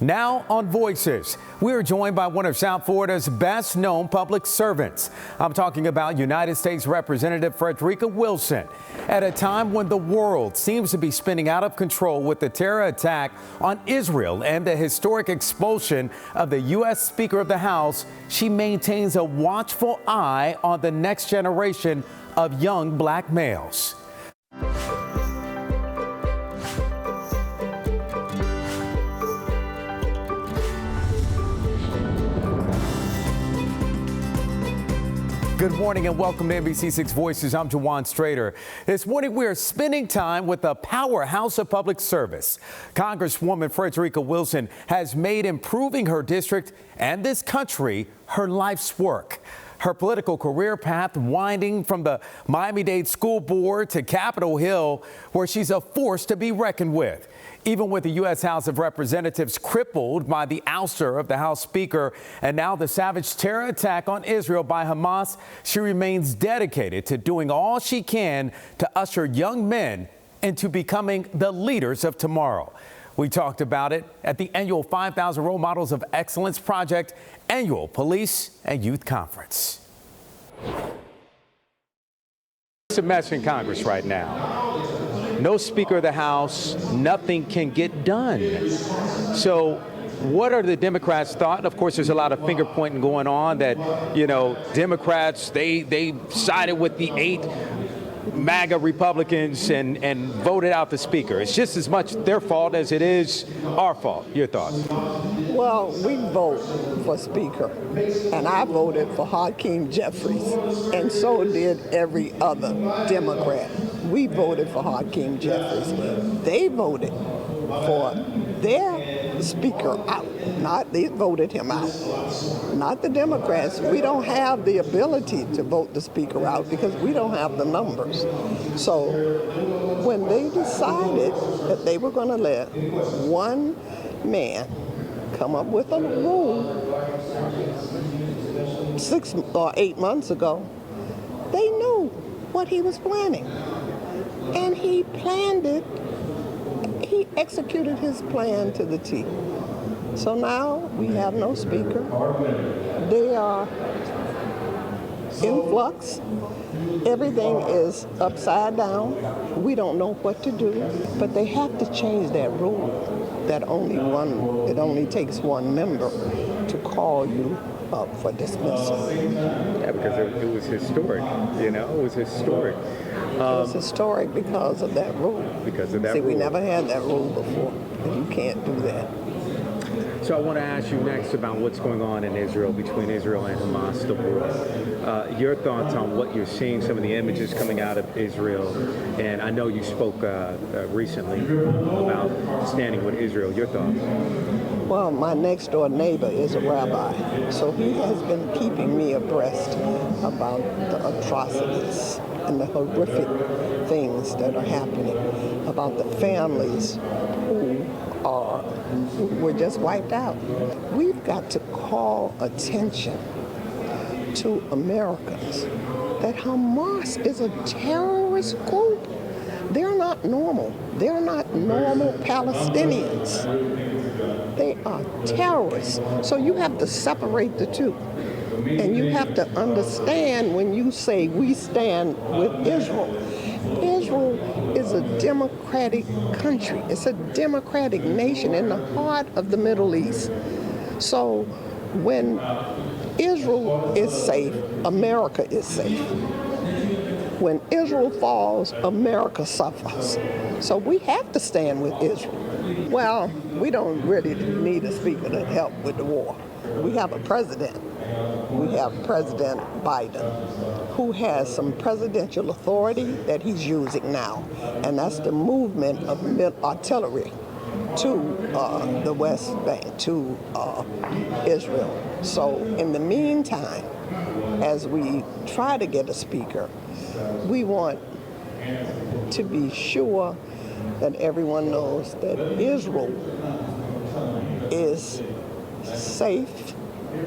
Now on Voices, we are joined by one of South Florida's best known public servants. I'm talking about United States Representative Fredrica Wilson. At a time when the world seems to be spinning out of control with the terror attack on Israel and the historic expulsion of the U.S. Speaker of the House, she maintains a watchful eye on the next generation of young black males. Good morning and welcome to nbC-6 Voices. I'm Jawan Strader. This morning we are spending time with a powerhouse of public service. Congresswoman Fredrica Wilson has made improving her district and this country her life's work. Her political career path winding from the Miami-Dade School Board to Capitol Hill, where she's a force to be reckoned with. Even with the U.S. House of Representatives crippled by the ouster of the House Speaker and now the savage terror attack on Israel by Hamas, she remains dedicated to doing all she can to usher young men into becoming the leaders of tomorrow. We talked about it at the annual 5,000 Role Models of Excellence Project annual Police and Youth Conference. It's a mess in Congress right now. No Speaker of the House, nothing can get done. So what are the Democrats' thought? Of course, there's a lot of finger pointing going on that, Democrats, they sided with the 8 MAGA Republicans and voted out the Speaker. It's just as much their fault as it is our fault. Your thoughts? Well, we vote for Speaker, and I voted for Hakeem Jeffries, and so did every other Democrat. We voted for Hakeem Jeffries. They voted for their Speaker out. They voted him out. Not the Democrats. We don't have the ability to vote the Speaker out because we don't have the numbers. So when they decided that they were going to let one man come up with a rule 6 or 8 months ago, they knew what he was planning. And he planned it. He executed his plan to the T. So now we have no Speaker. They are in flux. Everything is upside down. We don't know what to do. But they have to change that rule that it only takes one member to call you up for dismissal. Yeah, because it was historic, it was historic. It was historic because of that rule. Because of that rule. We never had that rule before. You can't do that. So I want to ask you next about what's going on in Israel, between Israel and Hamas, the war. Your thoughts on what you're seeing, some of the images coming out of Israel. And I know you spoke recently about standing with Israel. Your thoughts? Well, my next door neighbor is a rabbi, so he has been keeping me abreast about the atrocities and the horrific things that are happening, about the families who were just wiped out. We've got to call attention to Americans that Hamas is a terrorist group. They're not normal. They're not normal Palestinians. They are terrorists. So you have to separate the two. And you have to understand when you say we stand with Israel. Israel is a democratic country. It's a democratic nation in the heart of the Middle East. So when Israel is safe, America is safe. When Israel falls, America suffers. So we have to stand with Israel. Well, we don't really need a speaker to help with the war. We have a president. We have President Biden, who has some presidential authority that he's using now, and that's the movement of artillery to the West Bank, to Israel. So in the meantime, as we try to get a speaker, we want to be sure that everyone knows that Israel is safe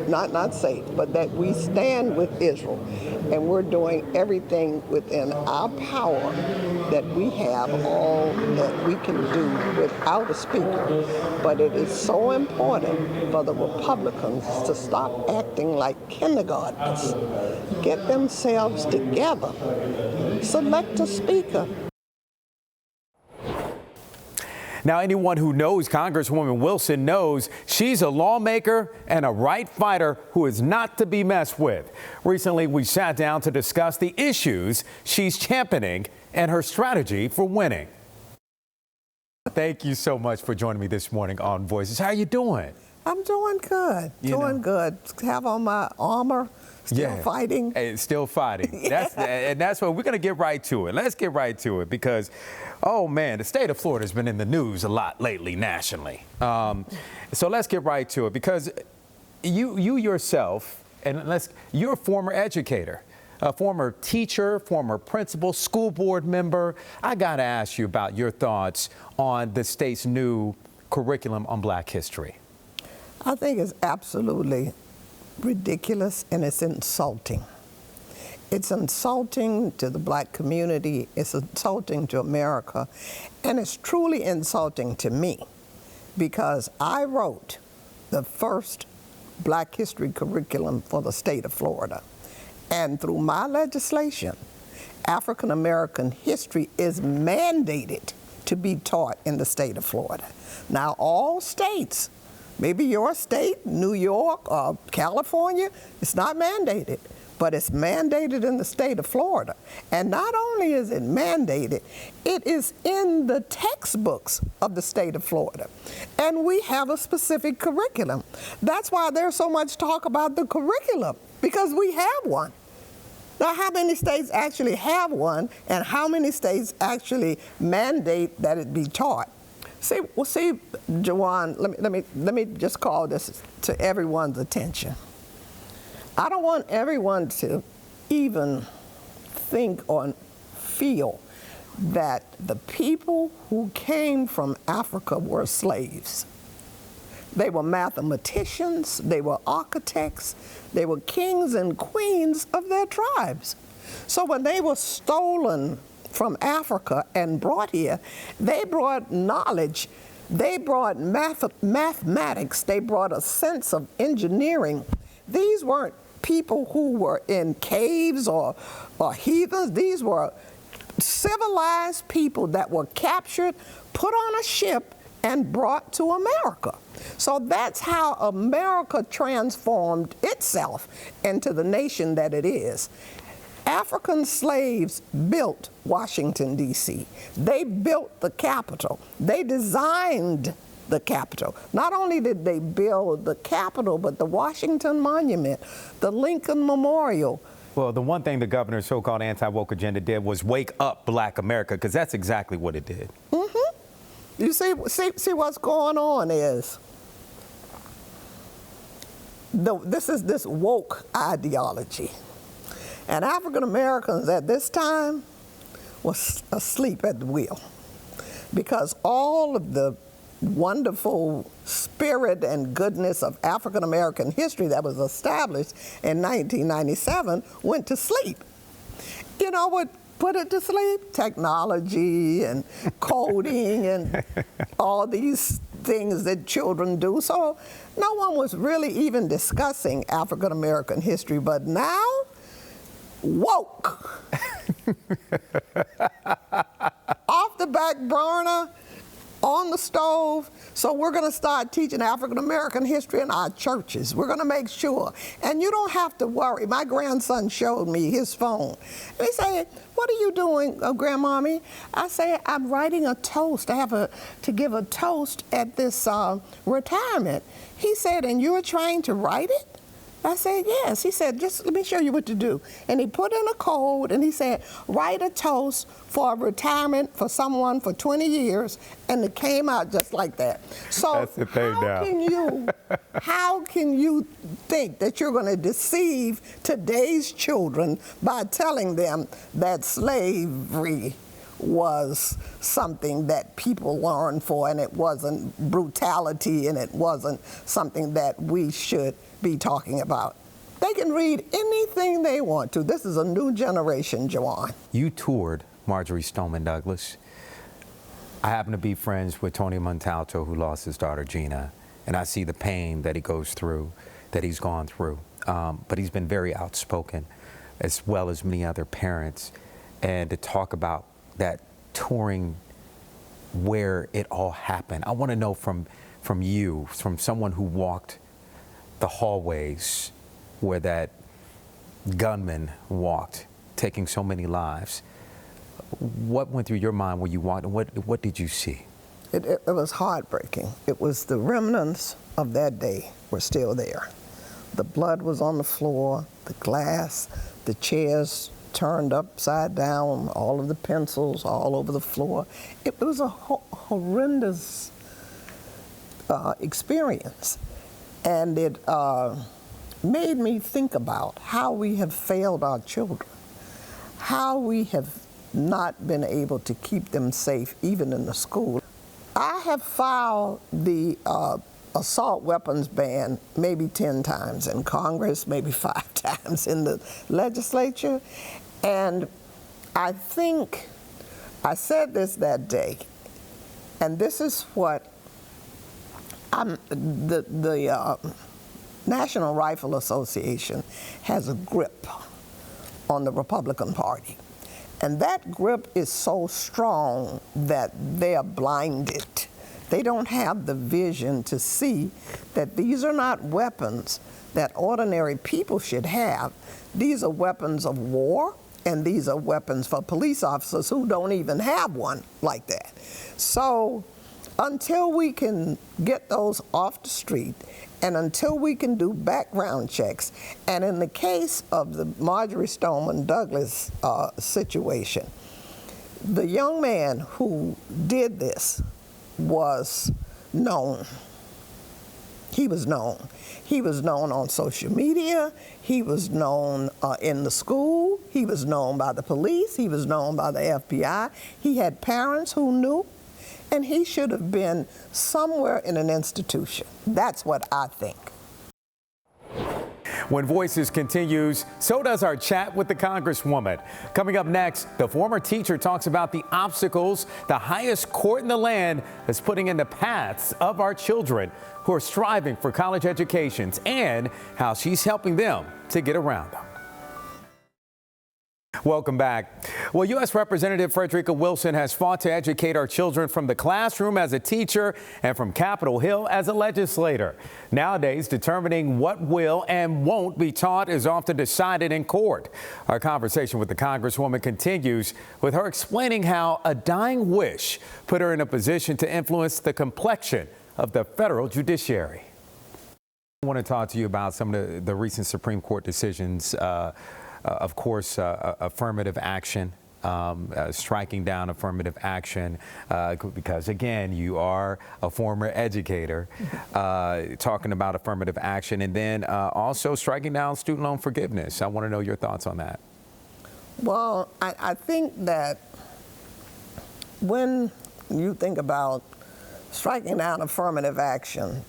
not safe, but that we stand with Israel, and we're doing everything within our power that we have, all that we can do without a speaker. But it is so important for the Republicans to stop acting like kindergartners, get themselves together, select a speaker. Now, anyone who knows Congresswoman Wilson knows she's a lawmaker and a right fighter who is not to be messed with. Recently, we sat down to discuss the issues she's championing and her strategy for winning. Thank you so much for joining me this morning on Voices. How are you doing? I'm doing good, good. Have on my armor, still fighting. Hey, still fighting. That's what we're going to get right to it. Let's get right to it because, oh man, the state of Florida has been in the news a lot lately nationally. So let's get right to it because you yourself, and you're a former educator, a former teacher, former principal, school board member. I got to ask you about your thoughts on the state's new curriculum on Black history. I think it's absolutely ridiculous and it's insulting. It's insulting to the Black community, it's insulting to America, and it's truly insulting to me because I wrote the first Black history curriculum for the state of Florida. And through my legislation, African American history is mandated to be taught in the state of Florida. Now, all states, maybe your state, New York or California, it's not mandated, but it's mandated in the state of Florida. And not only is it mandated, it is in the textbooks of the state of Florida. And we have a specific curriculum. That's why there's so much talk about the curriculum, because we have one. Now, how many states actually have one, and how many states actually mandate that it be taught? See, Jawan, let me just call this to everyone's attention. I don't want everyone to even think or feel that the people who came from Africa were slaves. They were mathematicians, they were architects, they were kings and queens of their tribes. So when they were stolen from Africa and brought here, they brought knowledge, they brought mathematics, they brought a sense of engineering. These weren't people who were in caves or heathens. These were civilized people that were captured, put on a ship, and brought to America. So that's how America transformed itself into the nation that it is. African slaves built Washington, D.C. They built the Capitol. They designed the Capitol. Not only did they build the Capitol, but the Washington Monument, the Lincoln Memorial. Well, the one thing the governor's so-called anti-woke agenda did was wake up Black America, because that's exactly what it did. You see what's going on is this is this woke ideology. And African Americans at this time was asleep at the wheel because all of the wonderful spirit and goodness of African American history that was established in 1997 went to sleep. You know what put it to sleep? Technology and coding and all these things that children do. So no one was really even discussing African American history, but now, woke. Off the back burner, on the stove. So we're going to start teaching African American history in our churches. We're going to make sure. And you don't have to worry. My grandson showed me his phone. He said, "What are you doing, Grandmommy?" I say, "I'm writing a toast. I have to give a toast at this retirement." He said, "And you're trying to write it?" I said, "Yes." He said, "Just let me show you what to do." And he put in a code and he said, "Write a toast for a retirement for someone for 20 years. And it came out just like that. So that's the thing how can you think that you're going to deceive today's children by telling them that slavery was something that people learned for, and it wasn't brutality, and it wasn't something that we should be talking about. They can read anything they want to. This is a new generation, Jawan. You toured Marjory Stoneman Douglas. I happen to be friends with Tony Montalto, who lost his daughter Gina, and I see the pain that he goes through, that he's gone through. But he's been very outspoken, as well as many other parents. And to talk about that touring, where it all happened, I want to know from you, from someone who walked the hallways where that gunman walked, taking so many lives. What went through your mind when you walked, and what did you see? It was heartbreaking. It was the remnants of that day were still there. The blood was on the floor, the glass, the chairs turned upside down, all of the pencils all over the floor. It was a horrendous experience. And it made me think about how we have failed our children, how we have not been able to keep them safe even in the school. I have filed the assault weapons ban maybe 10 times in Congress, maybe 5 times in the legislature. And I think I said this that day, and this is what the National Rifle Association has a grip on the Republican Party. And that grip is so strong that they are blinded. They don't have the vision to see that these are not weapons that ordinary people should have. These are weapons of war, and these are weapons for police officers who don't even have one like that. So until we can get those off the street, and until we can do background checks, and in the case of the Marjory Stoneman Douglas situation, the young man who did this was known. He was known. He was known on social media. He was known in the school. He was known by the police. He was known by the FBI. He had parents who knew. And he should have been somewhere in an institution. That's what I think. When Voices continues, so does our chat with the Congresswoman. Coming up next, the former teacher talks about the obstacles the highest court in the land is putting in the paths of our children who are striving for college educations, and how she's helping them to get around them. Welcome back. Well, U.S. Representative Fredrica Wilson has fought to educate our children from the classroom as a teacher and from Capitol Hill as a legislator. Nowadays, determining what will and won't be taught is often decided in court. Our conversation with the Congresswoman continues with her explaining how a dying wish put her in a position to influence the complexion of the federal judiciary. I want to talk to you about some of the recent Supreme Court decisions. Of course, affirmative action, striking down affirmative action, because, again, you are a former educator, talking about affirmative action, and then also striking down student loan forgiveness. I want to know your thoughts on that. Well, I think that when you think about striking down affirmative action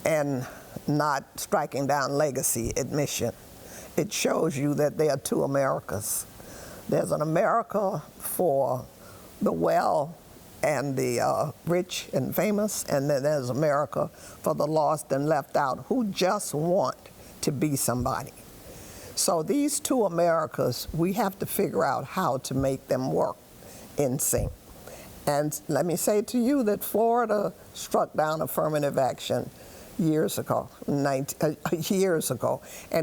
and not striking down legacy admission, it shows you that there are two Americas. There's an America for the well and the rich and famous, and then there's America for the lost and left out who just want to be somebody. So these two Americas, we have to figure out how to make them work in sync. And let me say to you that Florida struck down affirmative action years ago, and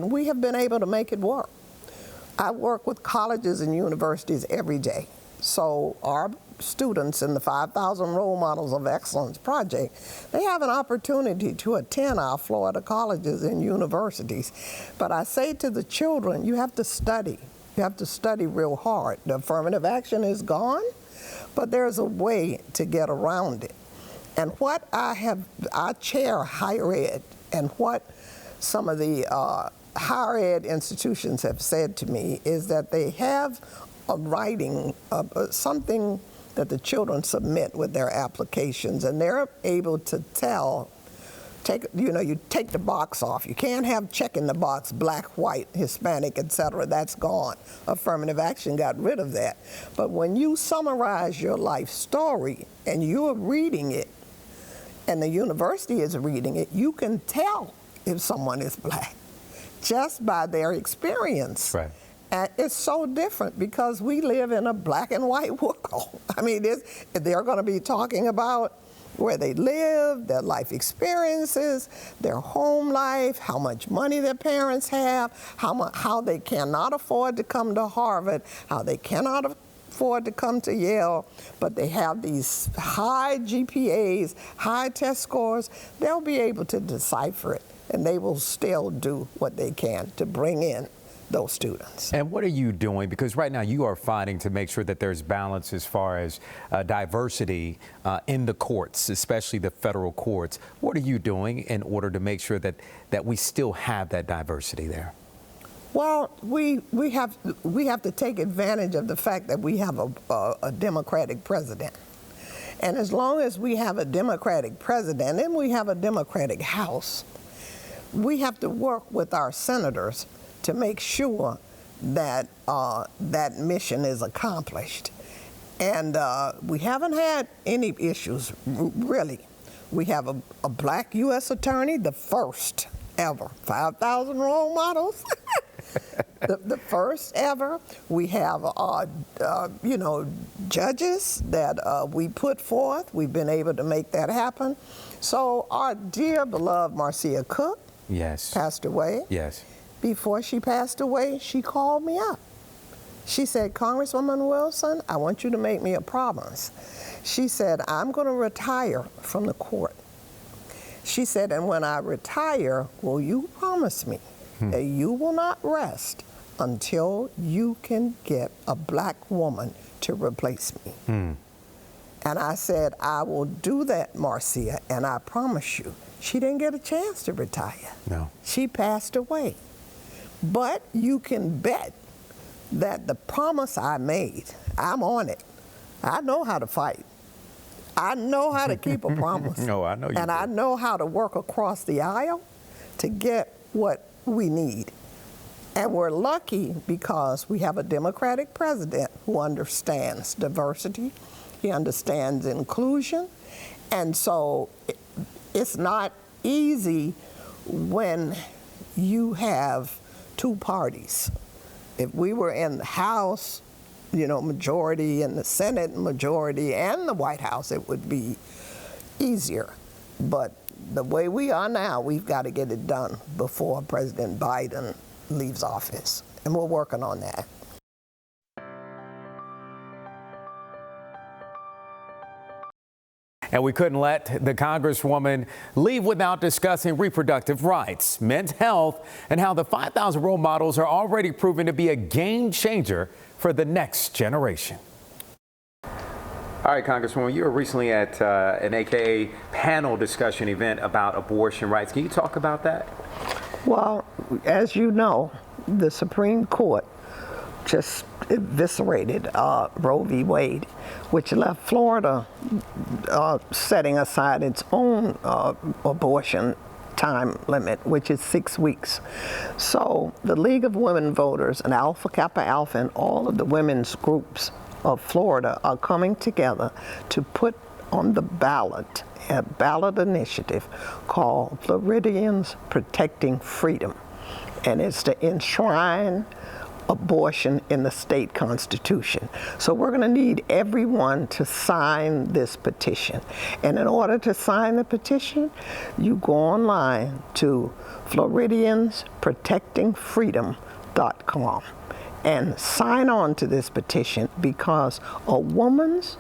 we have been able to make it work. I work with colleges and universities every day. So our students in the 5,000 Role Models of Excellence project, they have an opportunity to attend our Florida colleges and universities. But I say to the children, you have to study. You have to study real hard. The affirmative action is gone, but there's a way to get around it. And what I chair higher ed, and what some of the higher ed institutions have said to me is that they have writing, something that the children submit with their applications, and they're able to tell. You take the box off. You can't have check in the box, black, white, Hispanic, etc. That's gone. Affirmative action got rid of that. But when you summarize your life story and you're reading it, and the university is reading it, you can tell if someone is black just by their experience. Right. And it's so different because we live in a black and white world. I mean, they're going to be talking about where they live, their life experiences, their home life, how much money their parents have, how they cannot afford to come to Harvard, how they cannot afford to come to Yale, but they have these high GPAs, high test scores. They'll be able to decipher it, and they will still do what they can to bring in those students. And what are you doing? Because right now you are fighting to make sure that there's balance as far as diversity in the courts, especially the federal courts. What are you doing in order to make sure that we still have that diversity there? Well, we have to take advantage of the fact that we have a Democratic president. And as long as we have a Democratic president and we have a Democratic House, we have to work with our senators to make sure that that mission is accomplished. And we haven't had any issues, really. We have a black U.S. attorney, the first ever, 5,000 role models, the first ever. We have, judges that we put forth. We've been able to make that happen. So our dear beloved Marcia Cook passed away. Yes. Before she passed away, she called me up. She said, Congresswoman Wilson, I want you to make me a promise. She said, I'm going to retire from the court. She said, and when I retire, will you promise me that you will not rest until you can get a black woman to replace me? And I said, I will do that, Marcia, and I promise you. She didn't get a chance to retire. No. She passed away. But you can bet that the promise I made, I'm on it. I know how to fight. I know how to keep a promise. No, I know you And do. I know how to work across the aisle to get what we need. And we're lucky because we have a Democratic president who understands diversity. He understands inclusion. And so it's not easy when you have two parties. If we were in the House, majority, and the Senate majority, and the White House, it would be easier. But the way we are now, we've got to get it done before President Biden leaves office. And we're working on that. And we couldn't let the Congresswoman leave without discussing reproductive rights, men's health, and how the 5,000 role models are already proven to be a game changer for the next generation. All right, Congresswoman, you were recently at an AKA panel discussion event about abortion rights. Can you talk about that? Well, as you know, the Supreme Court just eviscerated Roe v. Wade, which left Florida setting aside its own abortion time limit, which is 6 weeks. So the League of Women Voters and Alpha Kappa Alpha and all of the women's groups of Florida are coming together to put on the ballot a ballot initiative called Floridians Protecting Freedom. And it's to enshrine abortion in the state constitution. So we're going to need everyone to sign this petition. And in order to sign the petition, you go online to FloridiansProtectingFreedom.com and sign on to this petition, because a woman's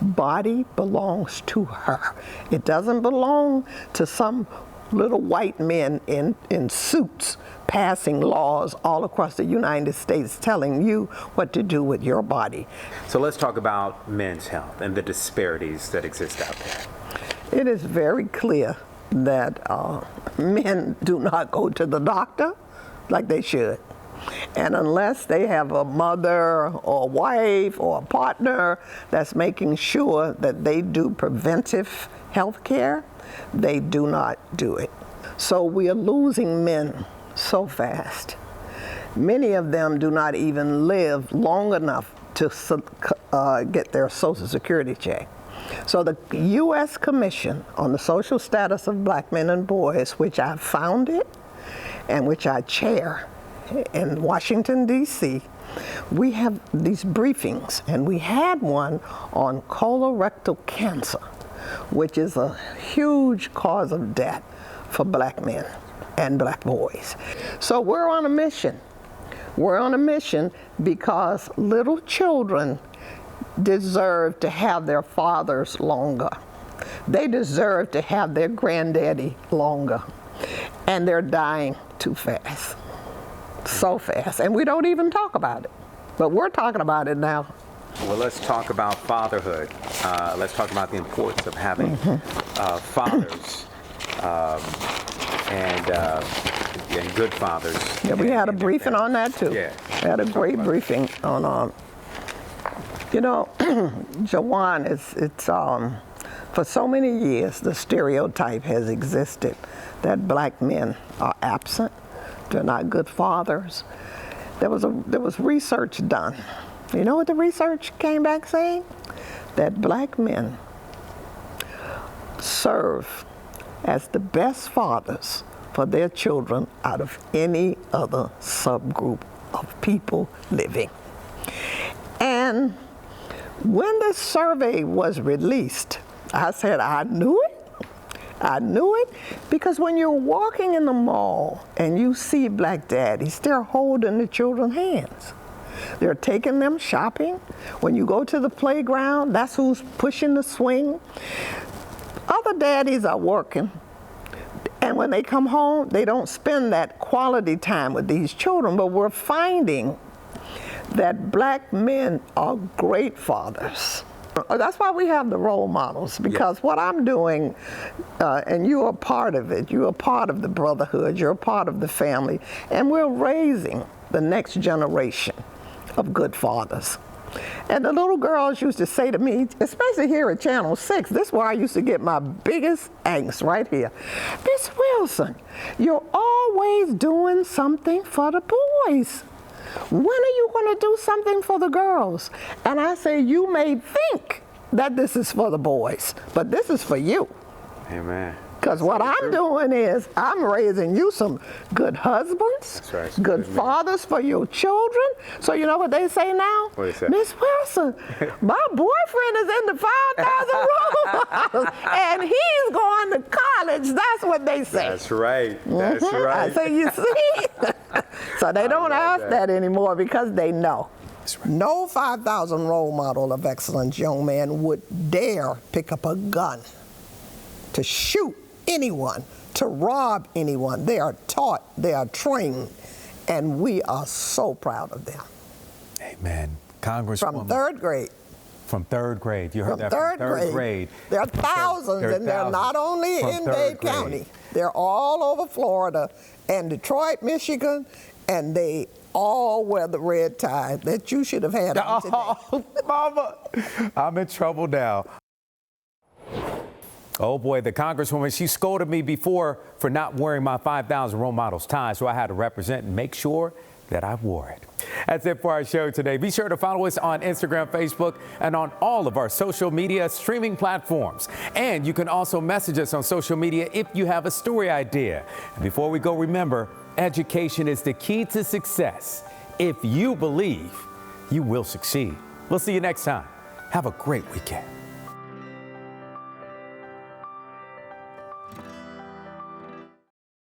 body belongs to her. It doesn't belong to some little white men in suits passing laws all across the United States telling you what to do with your body. So let's talk about men's health and the disparities that exist out there. It is very clear that men do not go to the doctor like they should. And unless they have a mother or a wife or a partner that's making sure that they do preventive health care, they do not do it. So we are losing men so fast. Many of them do not even live long enough to get their Social Security check. So the U.S. Commission on the Social Status of Black Men and Boys, which I founded and which I chair in Washington, D.C., we have these briefings, and we had one on colorectal cancer, which is a huge cause of death for black men and black boys. So we're on a mission. We're on a mission because little children deserve to have their fathers longer. They deserve to have their granddaddy longer. And they're dying too fast. So fast. And we don't even talk about it. But we're talking about it now. Well, let's talk about fatherhood. Let's talk about the importance of having fathers and good fathers. Yeah, we had a briefing on that too. Yeah. We had a great briefing on, Jawan, it's for so many years the stereotype has existed that black men are absent, they're not good fathers. There was research done. You know what the research came back saying? That black men serve as the best fathers for their children out of any other subgroup of people living. And when this survey was released, I said, I knew it. I knew it because when you're walking in the mall and you see black daddies, they're holding the children's hands. They're taking them shopping. When you go to the playground, that's who's pushing the swing. Other daddies are working. And when they come home, they don't spend that quality time with these children. But we're finding that black men are great fathers. That's why we have the role models, because what I'm doing, and you are part of it, you are part of the brotherhood, you're a part of the family, and we're raising the next generation of good fathers. And the little girls used to say to me, especially here at Channel 6, this is where I used to get my biggest angst right here. Miss Wilson, you're always doing something for the boys. When are you going to do something for the girls? And I say, you may think that this is for the boys, but this is for you. Amen. Because what I'm doing is I'm raising you some good husbands, that's right, good fathers for your children. So you know what they say now? What is that? Miss Wilson, my boyfriend is in the 5,000 room and he's going to college. That's what they say. That's right. That's right. I say, you see? So they don't ask that anymore because they know. That's right. No 5,000 role model of excellence young man would dare pick up a gun to shoot anyone, to rob anyone. They are taught, they are trained, and we are so proud of them. Amen. Congresswoman. From third grade. From third grade. You heard that from from third grade. There are thousands, and they're not only in Dade County. They're all over Florida and Detroit, Michigan, and they all wear the red tie that you should have had on today. Oh, Mama, I'm in trouble now. Oh boy, the Congresswoman, she scolded me before for not wearing my 5,000 role models tie, so I had to represent and make sure that I wore it. That's it for our show today. Be sure to follow us on Instagram, Facebook, and on all of our social media streaming platforms. And you can also message us on social media if you have a story idea. And before we go, remember, education is the key to success. If you believe, you will succeed. We'll see you next time. Have a great weekend.